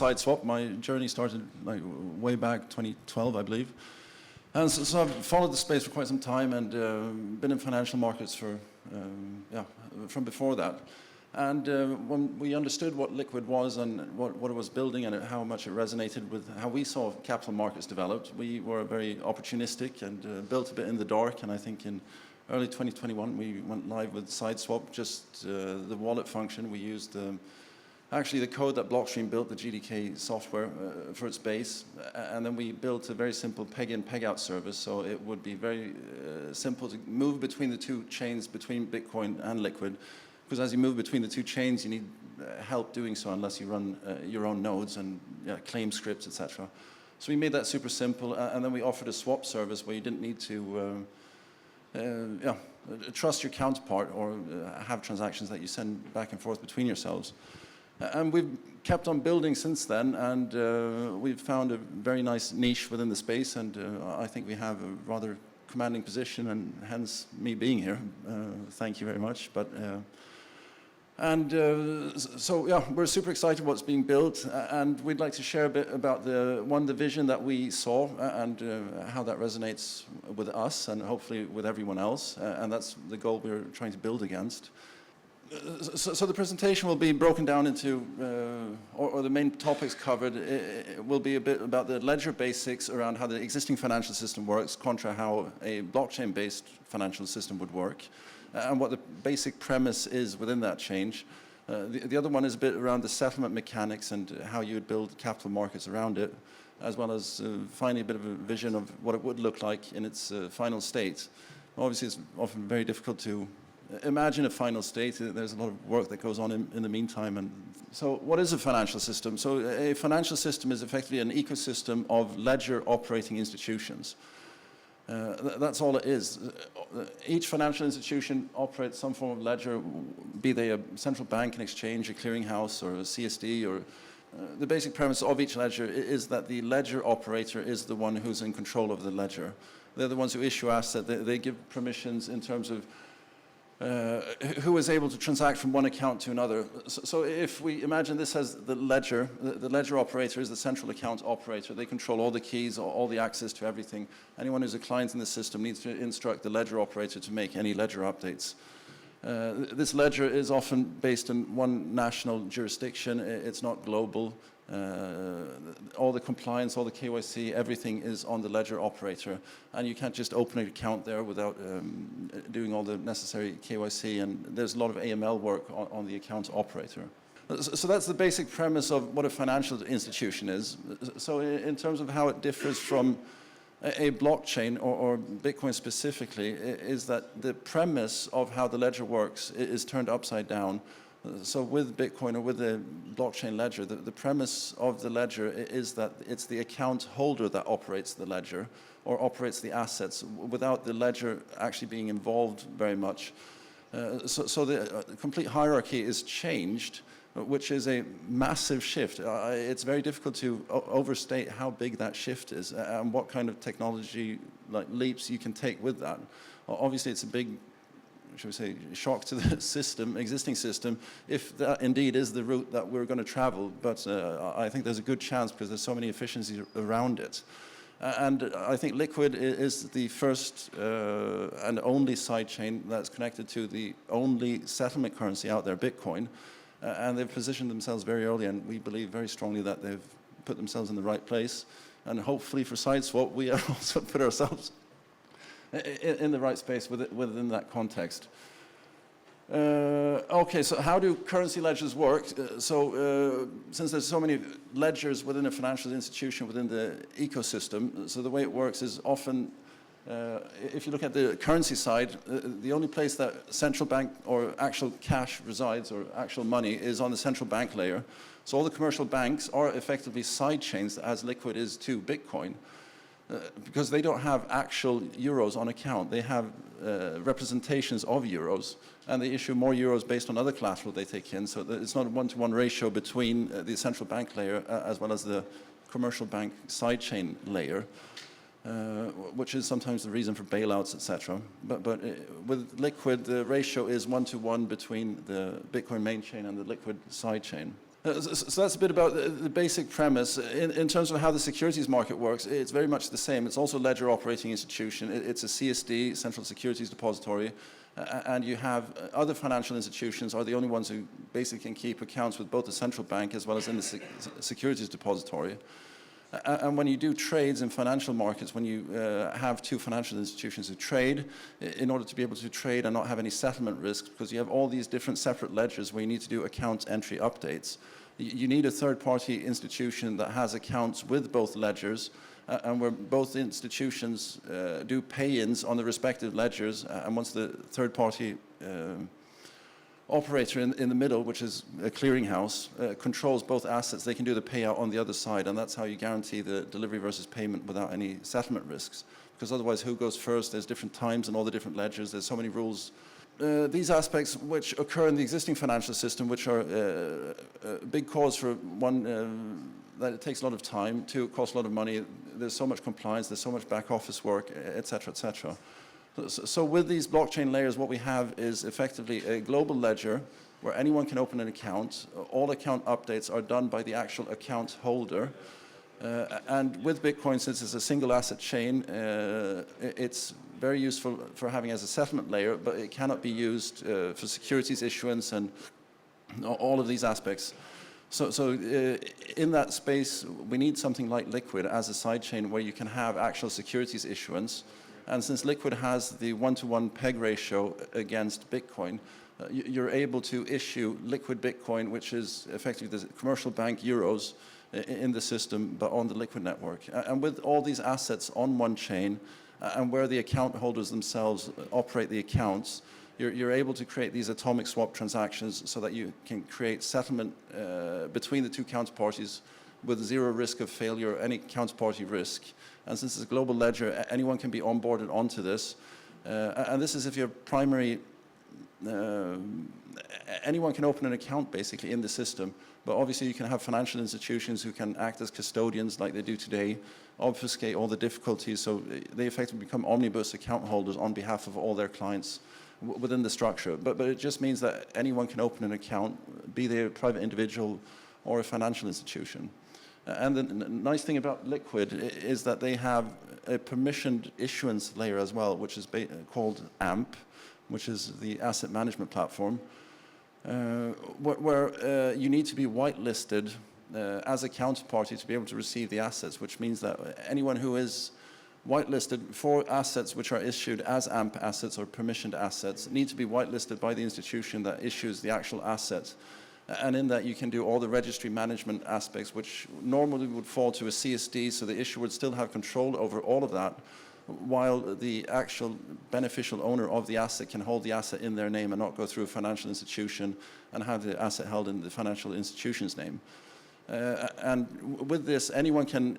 SideSwap. My journey started like way back 2012, I believe. And so I've followed the space for quite some time and been in financial markets for, from before that. And when we understood what Liquid was and what it was building and how much it resonated with how we saw capital markets developed, we were very opportunistic and built a bit in the dark. And I think in early 2021, we went live with SideSwap, just the wallet function. We used actually the code that Blockstream built, the GDK software for its base. And then we built a very simple peg-in, peg-out service. So it would be very simple to move between the two chains, between Bitcoin and Liquid. Because as you move between the two chains, you need help doing so unless you run your own nodes and claim scripts, etc. So we made that super simple. And then we offered a swap service where you didn't need to trust your counterpart or have transactions that you send back and forth between yourselves. And we've kept on building since then, and we've found a very nice niche within the space, and I think we have a rather commanding position, and hence me being here. Thank you very much. So yeah, we're super excited what's being built, and we'd like to share a bit about the vision that we saw and how that resonates with us and hopefully with everyone else, and that's the goal we're trying to build against. So the presentation will be broken down into, or the main topics covered will be a bit about the ledger basics around how the existing financial system works contra how a blockchain-based financial system would work, and what the basic premise is within that change. The other one is a bit around the settlement mechanics and how you would build capital markets around it, as well as finally a bit of a vision of what it would look like in its final state. Obviously, it's often very difficult to imagine a final state. There's a lot of work that goes on in the meantime. And so what is a financial system? So a financial system is effectively an ecosystem of ledger operating institutions. That's all it is. Each financial institution operates some form of ledger, be they a central bank, an exchange, a clearinghouse, or a CSD, or the basic premise of each ledger is that the ledger operator is the one who's in control of the ledger. They're the ones who issue asset. They give permissions in terms of who is able to transact from one account to another. So if we imagine this as the ledger operator is the central account operator. They control all the keys, all the access to everything. Anyone who's a client in the system needs to instruct the ledger operator to make any ledger updates. This ledger is often based in one national jurisdiction. It's not global. All the compliance, all the KYC, everything is on the ledger operator, and you can't just open an account there without doing all the necessary KYC, and there's a lot of AML work on the account operator. So that's the basic premise of what a financial institution is. So in terms of how it differs from a blockchain or Bitcoin specifically, is that the premise of how the ledger works is turned upside down. So with Bitcoin or with the blockchain ledger, the premise of the ledger is that it's the account holder that operates the ledger or operates the assets without the ledger actually being involved very much. So the complete hierarchy is changed, which is a massive shift. It's very difficult to overstate how big that shift is and what kind of technology leaps you can take with that. Obviously, it's a big, should we say, shock to the system, existing system, if that indeed is the route that we're going to travel. But I think there's a good chance because there's so many efficiencies around it. And I think Liquid is the first and only sidechain that's connected to the only settlement currency out there, Bitcoin. And they've positioned themselves very early, and we believe very strongly that they've put themselves in the right place. And hopefully for SideSwap, we have also put ourselves in the right space within that context. Okay, so how do currency ledgers work? Since there's so many ledgers within a financial institution, within the ecosystem, so the way it works is often, if you look at the currency side, the only place that central bank or actual cash resides or actual money is on the central bank layer. So all the commercial banks are effectively side chains as Liquid is to Bitcoin. Because they don't have actual euros on account. They have representations of euros, and they issue more euros based on other collateral they take in. So it's not a one-to-one ratio between the central bank layer as well as the commercial bank sidechain layer, which is sometimes the reason for bailouts, etc. But with Liquid, the ratio is one-to-one between the Bitcoin main chain and the Liquid sidechain. So that's a bit about the basic premise. In terms of how the securities market works, it's very much the same. It's also a ledger operating institution. It's a CSD, Central Securities Depository, and you have other financial institutions are the only ones who basically can keep accounts with both the central bank as well as in the securities depository. And when you do trades in financial markets, when you have two financial institutions who trade, in order to be able to trade and not have any settlement risks, because you have all these different separate ledgers where you need to do account entry updates, you need a third-party institution that has accounts with both ledgers, and where both institutions do pay-ins on the respective ledgers, and once the third-party operator in the middle, which is a clearinghouse, controls both assets, they can do the payout on the other side, and that's how you guarantee the delivery versus payment without any settlement risks. Because otherwise, who goes first? There's different times in all the different ledgers. There's so many rules. These aspects which occur in the existing financial system, which are a big cause for one, that it takes a lot of time, two, it costs a lot of money, there's so much compliance, there's so much back office work, etc., etc. So with these blockchain layers, what we have is effectively a global ledger where anyone can open an account. All account updates are done by the actual account holder. And with Bitcoin, since it's a single asset chain, it's very useful for having as a settlement layer, but it cannot be used for securities issuance and all of these aspects. So in that space, we need something like Liquid as a sidechain where you can have actual securities issuance. And since Liquid has the one-to-one peg ratio against Bitcoin, you're able to issue liquid Bitcoin, which is effectively the commercial bank euros in the system, but on the Liquid network. And with all these assets on one chain, and where the account holders themselves operate the accounts, you're able to create these atomic swap transactions so that you can create settlement between the two counterparties with zero risk of failure or any counterparty risk. And since it's a global ledger, anyone can be onboarded onto this. And this is if you're primary, anyone can open an account basically in the system. But obviously you can have financial institutions who can act as custodians like they do today, obfuscate all the difficulties, so they effectively become omnibus account holders on behalf of all their clients within the structure. But it just means that anyone can open an account, be they a private individual or a financial institution. And the nice thing about Liquid is that they have a permissioned issuance layer as well, which is called AMP, which is the asset management platform, where you need to be whitelisted as a counterparty to be able to receive the assets, which means that anyone who is whitelisted for assets which are issued as AMP assets or permissioned assets need to be whitelisted by the institution that issues the actual asset. And in that you can do all the registry management aspects, which normally would fall to a CSD, so the issuer would still have control over all of that, while the actual beneficial owner of the asset can hold the asset in their name and not go through a financial institution and have the asset held in the financial institution's name. And with this, anyone can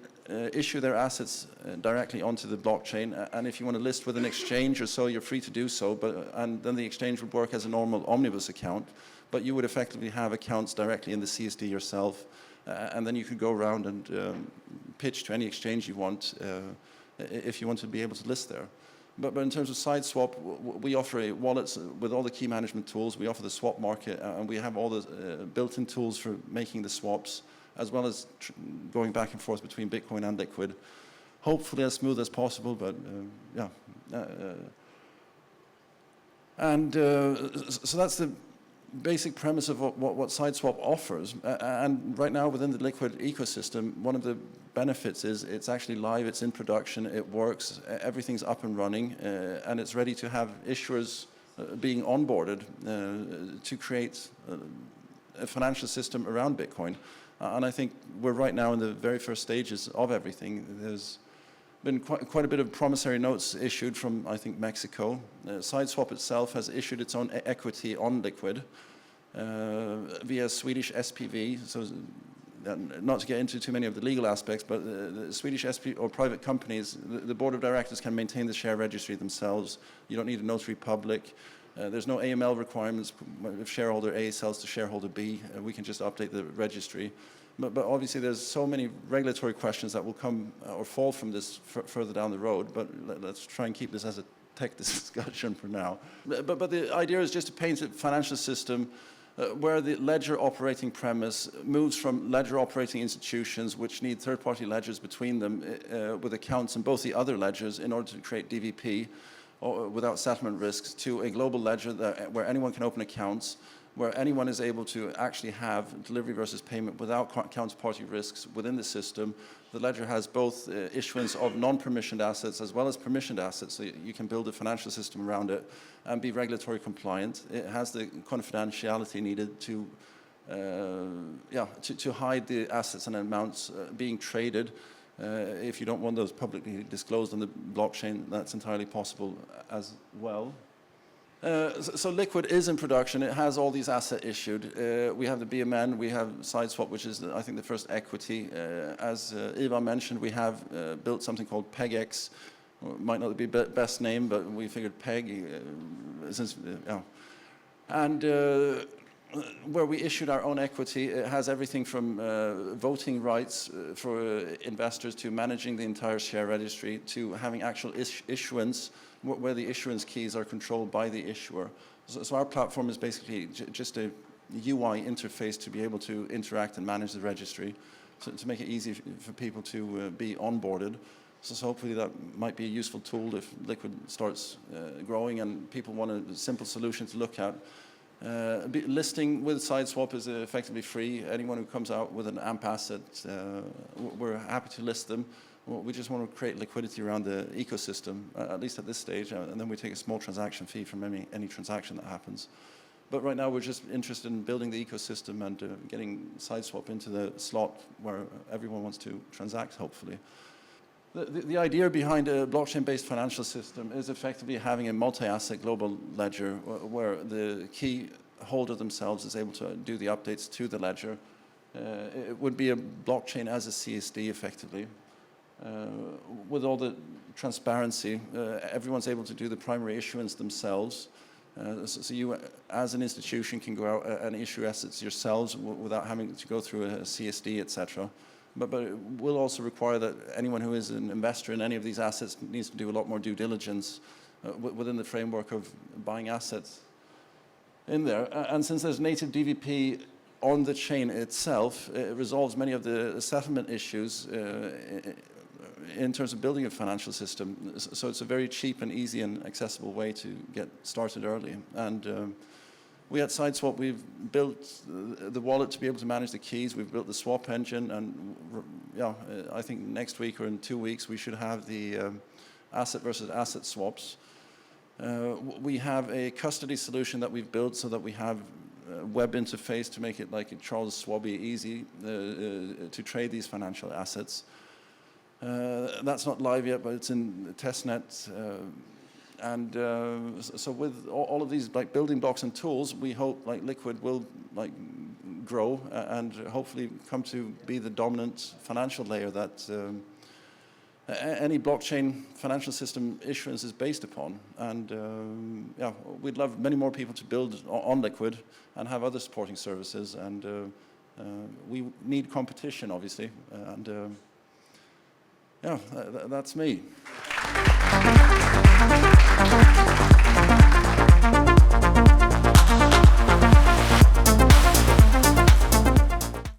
issue their assets directly onto the blockchain, and if you want to list with an exchange or so, you're free to do so, and then the exchange would work as a normal omnibus account, but you would effectively have accounts directly in the CSD yourself, and then you could go around and pitch to any exchange you want if you want to be able to list there. But in terms of SideSwap, we offer wallets with all the key management tools. We offer the swap market, and we have all the built-in tools for making the swaps, as well as going back and forth between Bitcoin and Liquid. Hopefully as smooth as possible, but yeah. So that's the basic premise of what SideSwap offers. And right now within the Liquid ecosystem, one of the benefits is it's actually live, it's in production, it works, everything's up and running, and it's ready to have issuers being onboarded to create a financial system around Bitcoin. And I think we're right now in the very first stages of everything. There's been quite a bit of promissory notes issued from, I think, Mexico. SideSwap itself has issued its own equity on Liquid via Swedish SPV. So, not to get into too many of the legal aspects, but the Swedish SP or private companies, the board of directors can maintain the share registry themselves. You don't need a notary public. There's no AML requirements. If shareholder A sells to shareholder B, we can just update the registry. But obviously there's so many regulatory questions that will come or fall from this further down the road, but let's try and keep this as a tech discussion for now. But the idea is just to paint a financial system where the ledger operating premise moves from ledger operating institutions, which need third-party ledgers between them with accounts in both the other ledgers in order to create DVP without settlement risks, to a global ledger where anyone can open accounts, where anyone is able to actually have delivery versus payment without counterparty risks within the system. The ledger has both issuance of non-permissioned assets as well as permissioned assets, so you can build a financial system around it and be regulatory compliant. It has the confidentiality needed to hide the assets and amounts being traded. If you don't want those publicly disclosed on the blockchain, that's entirely possible as well. So Liquid is in production. It has all these assets issued. We have the BMN, we have SideSwap, which is, I think, the first equity. As Ivar mentioned, we have built something called PegX. Might not be the best name, but we figured Peg, where we issued our own equity. It has everything from voting rights for investors to managing the entire share registry to having actual issuance, where the issuance keys are controlled by the issuer. So our platform is basically just a UI interface to be able to interact and manage the registry, to make it easy for people to be onboarded. So hopefully that might be a useful tool if Liquid starts growing and people want a simple solution to look at. Listing with SideSwap is effectively free. Anyone who comes out with an AMP asset, we're happy to list them. We just want to create liquidity around the ecosystem, at least at this stage, and then we take a small transaction fee from any transaction that happens. But right now we're just interested in building the ecosystem and getting SideSwap into the slot where everyone wants to transact, hopefully. The idea behind a blockchain-based financial system is effectively having a multi-asset global ledger where the key holder themselves is able to do the updates to the ledger. It would be a blockchain as a CSD, effectively. With all the transparency, everyone's able to do the primary issuance themselves. So you, as an institution, can go out and issue assets yourselves without having to go through a CSD, etc. But it will also require that anyone who is an investor in any of these assets needs to do a lot more due diligence within the framework of buying assets in there. And since there's native DVP on the chain itself, it resolves many of the settlement issues in terms of building a financial system. So it's a very cheap and easy and accessible way to get started early. And we at SideSwap, we've built the wallet to be able to manage the keys. We've built the swap engine, and I think next week or in 2 weeks we should have the asset versus asset swaps. We have a custody solution that we've built so that we have a web interface to make it like a Charles Schwab easy to trade these financial assets. That's not live yet, but it's in the testnet. So with all of these like building blocks and tools, we hope like Liquid will like grow and hopefully come to be the dominant financial layer that any blockchain financial system issuance is based upon. And we'd love many more people to build on Liquid and have other supporting services. And we need competition, obviously. And that's me.